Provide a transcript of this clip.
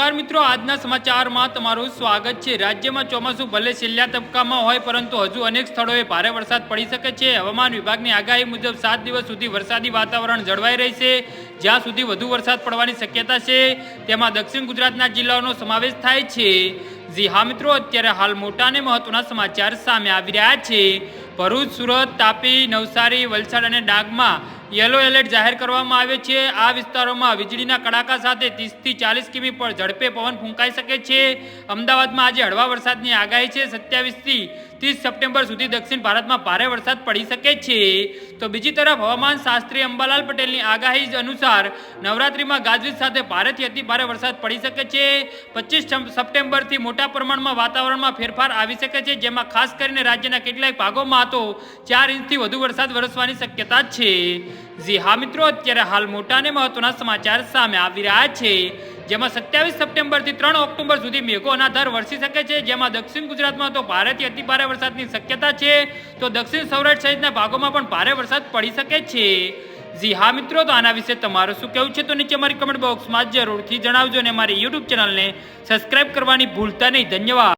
नमस्कार मित्रों, આજના સમાચારમાં તમારું સ્વાગત છે। રાજ્યમાં ચોમાસું ભલે છેલ્લા તબક્કામાં હોય પરંતુ હજુ અનેક સ્થળોએ ભારે વરસાદ પડી શકે છે। હવામાન વિભાગની આગાહી મુજબ 7 દિવસ સુધી વરસાદી વાતાવરણ જળવાઈ રહેશે। જ્યાં સુધી વધુ વરસાદ પડવાની શક્યતા છે તેમાં દક્ષિણ ગુજરાતના જિલ્લાઓનો સમાવેશ થાય છે। જી હા મિત્રો, અત્યારે હાલ મોટા અને મહત્વના સમાચાર સામે આવી રહ્યા છે। ભરૂચ, સુરત, તાપી, નવસારી, વલસાડ અને ડાંગમાં येलो एलर्ट जाहिर કરવામાં આવ્યો છે। આ વિસ્તારોમાં વીજળીના કડાકા સાથે 30 થી 40 કિમી પર ઝડપે પવન ફૂંકાઈ શકે છે। અમદાવાદમાં આજે હળવા વરસાદની આગાહી છે। 27 થી 30 સપ્ટેમ્બર સુધી દક્ષિણ ભારતમાં ભારે વરસાદ પડી શકે છે। તો બીજી તરફ હવામાન શાસ્ત્રી અંબાલાલ પટેલની આગાહી અનુસાર નવરાત્રીમાં ગાજવીજ સાથે ભારેથી અતિ ભારે વરસાદ પડી શકે છે। 25 સપ્ટેમ્બરથી મોટા પ્રમાણમાં વાતાવરણમાં ફેરફાર આવી શકે છે, જેમાં ખાસ કરીને રાજ્યના કેટલાક ભાગોમાં તો 4 ઇંચથી વધુ વરસાદ વરસવાની શક્યતા છે। જી હા મિત્રો, અત્યારે હાલ મોટા અને મહત્વના સમાચાર સામે આવી રહ્યા છે, જેમાં 27 સપ્ટેમ્બરથી 3 ઓક્ટોબર સુધી મેઘો અનાધાર વરસી શકે છે। જેમાં દક્ષિણ ગુજરાતમાં તો ભારેથી અતિ ભારે વરસાદની શક્યતા છે, તો દક્ષિણ સૌરાષ્ટ્ર સહિતના ભાગોમાં પણ ભારે વરસાદ પડી શકે છે। જી હા મિત્રો, તો આના વિશે તમારું શું કહેવું છે તો નીચે અમારી કમેન્ટ બોક્સમાં જરૂરથી જણાવજો અને અમારી યુટ્યુબ ચેનલને સબસ્ક્રાઇબ કરવાની ભૂલતા નહીં। ધન્યવાદ।